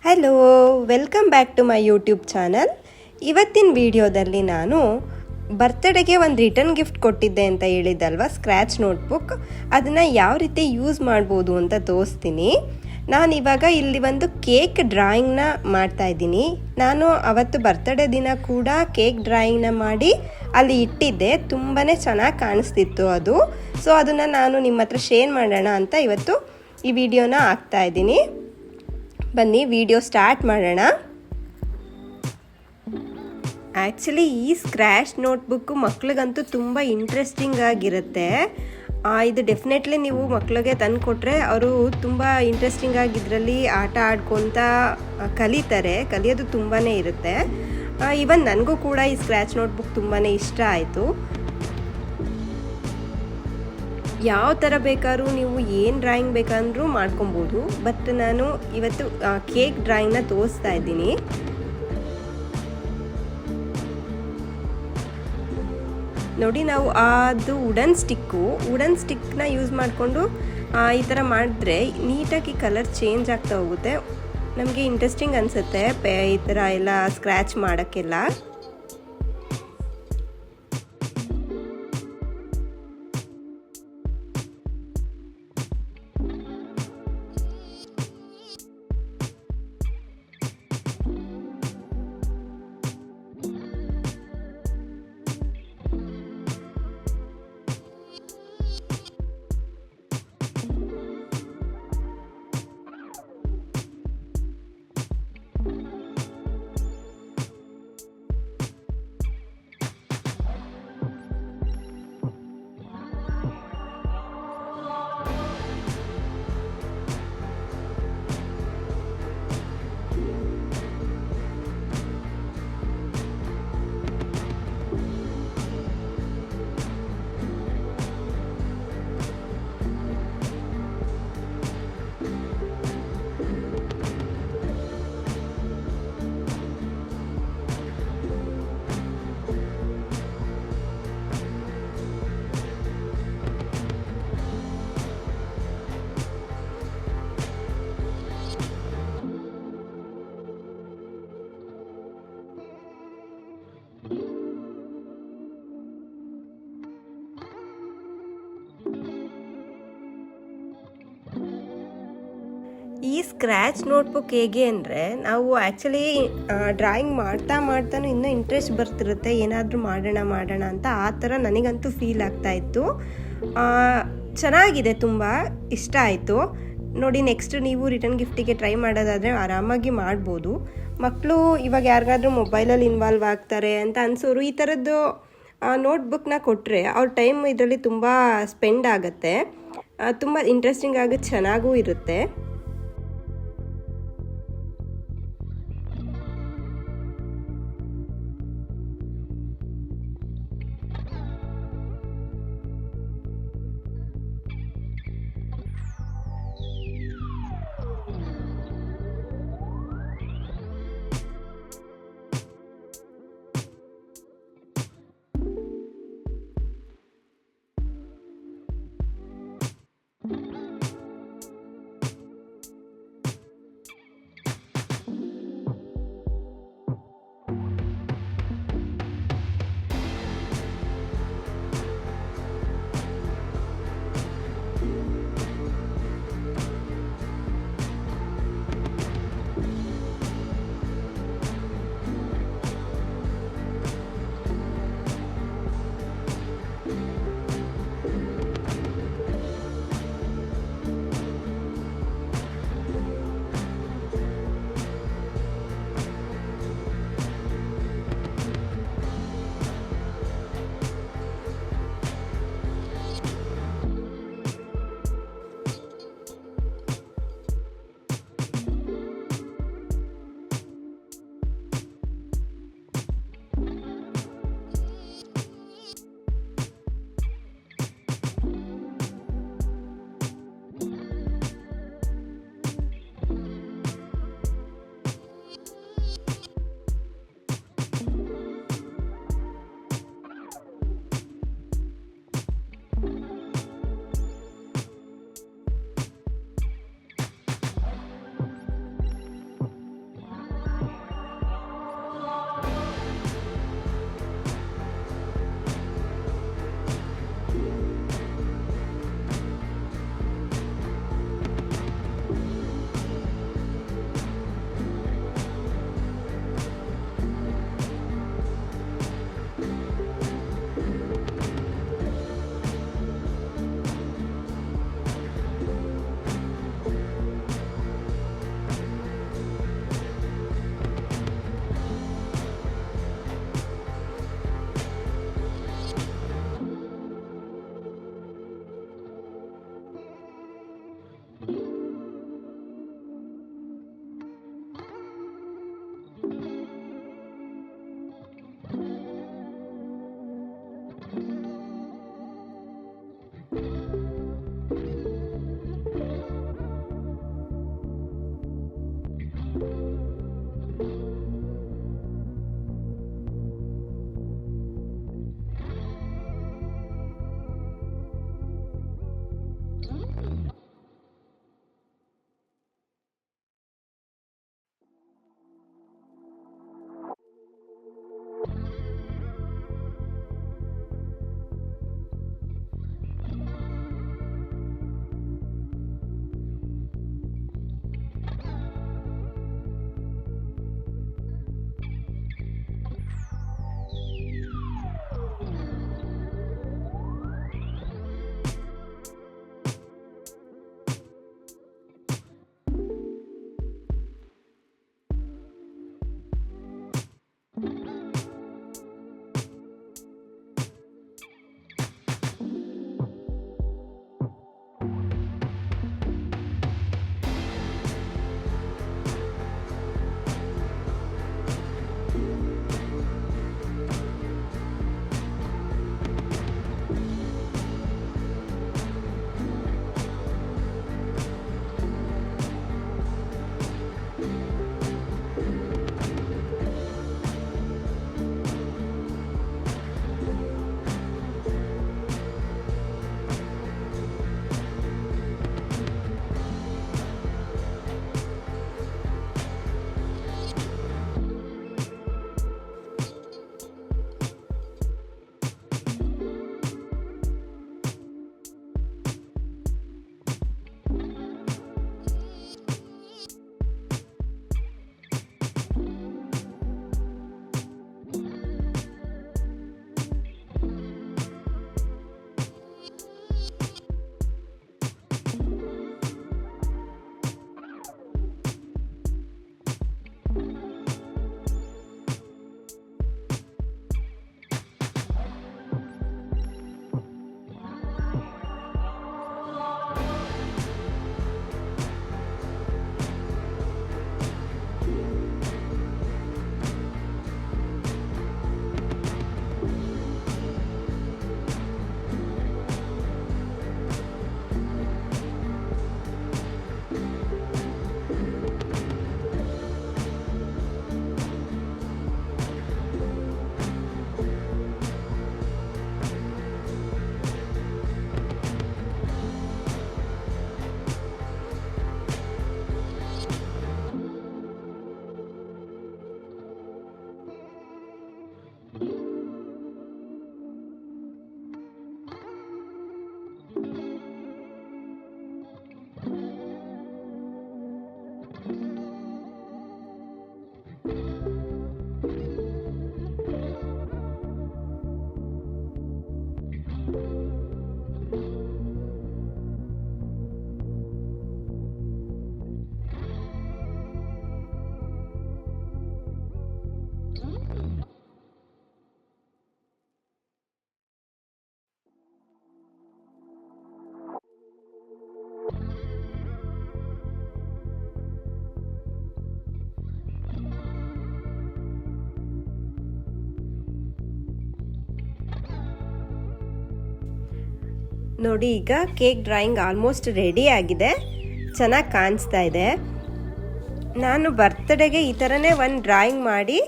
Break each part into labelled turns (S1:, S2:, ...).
S1: Hello, welcome back to my YouTube channel. ಇವತ್ತಿನ ವಿಡಿಯೋದಲ್ಲಿ ನಾನು ಬರ್ತ್ಡೇಗೆ ಒಂದು ರಿಟರ್ನ್ ಗಿಫ್ಟ್ ಕೊಟ್ಟಿದ್ದೆ ಅಂತ ಹೇಳಿದ್ದಲ್ವ, ಸ್ಕ್ರ್ಯಾಚ್ ನೋಟ್ಬುಕ್. ಅದನ್ನು ಯಾವ ರೀತಿ ಯೂಸ್ ಮಾಡ್ಬೋದು ಅಂತ ತೋರಿಸ್ತೀನಿ. ನಾನಿವಾಗ ಇಲ್ಲಿ ಒಂದು ಕೇಕ್ ಡ್ರಾಯಿಂಗ್ನ ಮಾಡ್ತಾಯಿದ್ದೀನಿ. ನಾನು ಅವತ್ತು ಬರ್ತ್ಡೇ ದಿನ ಕೂಡ ಕೇಕ್ ಡ್ರಾಯಿಂಗ್ನ ಮಾಡಿ ಅಲ್ಲಿ ಇಟ್ಟಿದ್ದೆ. ತುಂಬಾ ಚೆನ್ನಾಗಿ ಕಾಣಿಸ್ತಿತ್ತು ಅದು. ಸೊ ಅದನ್ನು ನಾನು ನಿಮ್ಮ ಹತ್ರ ಶೇರ್ ಮಾಡೋಣ ಅಂತ ಇವತ್ತು ಈ ವಿಡಿಯೋನ ಹಾಕ್ತಾಯಿದ್ದೀನಿ. ಬನ್ನಿ ವಿಡಿಯೋ ಸ್ಟಾರ್ಟ್ ಮಾಡೋಣ. ಆ್ಯಕ್ಚುಲಿ ಈ ಸ್ಕ್ರ್ಯಾಚ್ ನೋಟ್ಬುಕ್ಕು ಮಕ್ಳಿಗಂತೂ ತುಂಬ ಇಂಟ್ರೆಸ್ಟಿಂಗ್ ಆಗಿರುತ್ತೆ. ಇದು ಡೆಫಿನೆಟ್ಲಿ ನೀವು ಮಕ್ಕಳಿಗೆ ತಂದು ಕೊಟ್ಟರೆ ಅವರು ತುಂಬ ಇಂಟ್ರೆಸ್ಟಿಂಗ್ ಆಗಿ ಇದರಲ್ಲಿ ಆಟ ಆಡ್ಕೊತ ಕಲಿತಾರೆ. ಕಲಿಯೋದು ತುಂಬಾ ಇರುತ್ತೆ. ಈವನ್ ನನಗೂ ಕೂಡ ಈ ಸ್ಕ್ರ್ಯಾಚ್ ನೋಟ್ಬುಕ್ ತುಂಬಾ ಇಷ್ಟ ಆಯಿತು. ಯಾವ ಥರ ಬೇಕಾದ್ರೂ ನೀವು ಏನು ಡ್ರಾಯಿಂಗ್ ಬೇಕಂದ್ರೂ ಮಾಡ್ಕೊಬೋದು. ಬಟ್ ನಾನು ಇವತ್ತು ಕೇಕ್ ಡ್ರಾಯಿಂಗ್ನ ತೋರಿಸ್ತಾ ಇದ್ದೀನಿ. ನೋಡಿ, ನಾವು ಅದು ವುಡನ್ ಸ್ಟಿಕ್ನ ಯೂಸ್ ಮಾಡಿಕೊಂಡು ಈ ಥರ ಮಾಡಿದ್ರೆ ನೀಟಾಗಿ ಕಲರ್ ಚೇಂಜ್ ಆಗ್ತಾ ಹೋಗುತ್ತೆ. ನಮಗೆ ಇಂಟ್ರೆಸ್ಟಿಂಗ್ ಅನಿಸುತ್ತೆ ಈ ಥರ ಎಲ್ಲ ಸ್ಕ್ರ್ಯಾಚ್ ಮಾಡೋಕ್ಕೆಲ್ಲ. ಈ ಸ್ಕ್ರ್ಯಾಚ್ ನೋಟ್ಬುಕ್ ಹೇಗೆ ಅಂದರೆ, ನಾವು ಆ್ಯಕ್ಚುಲಿ ಡ್ರಾಯಿಂಗ್ ಮಾಡ್ತಾನೂ ಇನ್ನೂ ಇಂಟ್ರೆಸ್ಟ್ ಬರ್ತಿರುತ್ತೆ, ಏನಾದರೂ ಮಾಡೋಣ ಅಂತ. ಆ ಥರ ನನಗಂತೂ ಫೀಲ್ ಆಗ್ತಾಯಿತ್ತು. ಚೆನ್ನಾಗಿದೆ, ತುಂಬ ಇಷ್ಟ ಆಯಿತು. ನೋಡಿ, ನೆಕ್ಸ್ಟ್ ನೀವು ರಿಟರ್ನ್ ಗಿಫ್ಟಿಗೆ ಟ್ರೈ ಮಾಡೋದಾದರೆ ಆರಾಮಾಗಿ ಮಾಡ್ಬೋದು. ಮಕ್ಕಳು ಇವಾಗ ಯಾರಿಗಾದ್ರೂ ಮೊಬೈಲಲ್ಲಿ ಇನ್ವಾಲ್ವ್ ಆಗ್ತಾರೆ ಅಂತ ಅನಿಸೋರು ಈ ಥರದ್ದು ನೋಟ್ಬುಕ್ನ ಕೊಟ್ಟರೆ ಅವ್ರ ಟೈಮ್ ಇದರಲ್ಲಿ ತುಂಬ ಸ್ಪೆಂಡ್ ಆಗುತ್ತೆ. ತುಂಬ ಇಂಟ್ರೆಸ್ಟಿಂಗ್ ಆಗಿ ಚೆನ್ನಾಗೂ ಇರುತ್ತೆ. ನೋಡಿ ಈಗ ಕೇಕ್ ಡ್ರಾಯಿಂಗ್ ಆಲ್ಮೋಸ್ಟ್ ರೆಡಿ ಆಗಿದೆ, ಚೆನ್ನಾಗಿ ಕಾಣಿಸ್ತಾ ಇದೆ. ನಾನು ಬರ್ತ್ಡೇಗೆ ಈ ಥರನೇ ಒಂದು ಡ್ರಾಯಿಂಗ್ ಮಾಡಿ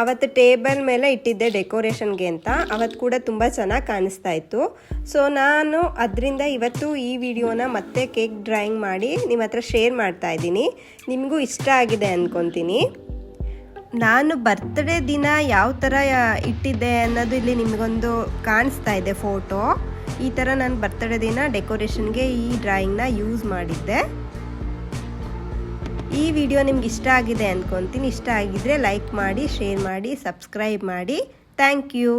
S1: ಅವತ್ತು ಟೇಬಲ್ ಮೇಲೆ ಇಟ್ಟಿದ್ದೆ ಡೆಕೋರೇಷನ್ಗೆ ಅಂತ. ಅವತ್ತು ಕೂಡ ತುಂಬ ಚೆನ್ನಾಗಿ ಕಾಣಿಸ್ತಾ ಇತ್ತು. ಸೊ ನಾನು ಅದರಿಂದ ಇವತ್ತು ಈ ವಿಡಿಯೋನ ಮತ್ತೆ ಕೇಕ್ ಡ್ರಾಯಿಂಗ್ ಮಾಡಿ ನಿಮ್ಮ ಹತ್ರ ಶೇರ್ ಮಾಡ್ತಾ ಇದ್ದೀನಿ. ನಿಮಗೂ ಇಷ್ಟ ಆಗಿದೆ ಅಂದ್ಕೊತೀನಿ. ನಾನು ಬರ್ತ್ಡೇ ದಿನ ಯಾವ ಥರ ಇಟ್ಟಿದ್ದೆ ಅನ್ನೋದು ಇಲ್ಲಿ ನಿಮಗೊಂದು ಕಾಣಿಸ್ತಾ ಇದೆ ಫೋಟೋ. ಈ ಥರ ನಾನು ಬರ್ತ್ಡೇ ದಿನ ಡೆಕೋರೇಷನ್ಗೆ ಈ ಡ್ರಾಯಿಂಗ್ನ ಯೂಸ್ ಮಾಡಿದ್ದೆ. ಈ ವಿಡಿಯೋ ನಿಮ್ಗೆ ಇಷ್ಟ ಆಗಿದೆ ಅಂದ್ಕೊತೀನಿ. ಇಷ್ಟ ಆಗಿದ್ರೆ ಲೈಕ್ ಮಾಡಿ, ಶೇರ್ ಮಾಡಿ, ಸಬ್ಸ್ಕ್ರೈಬ್ ಮಾಡಿ. Thank you.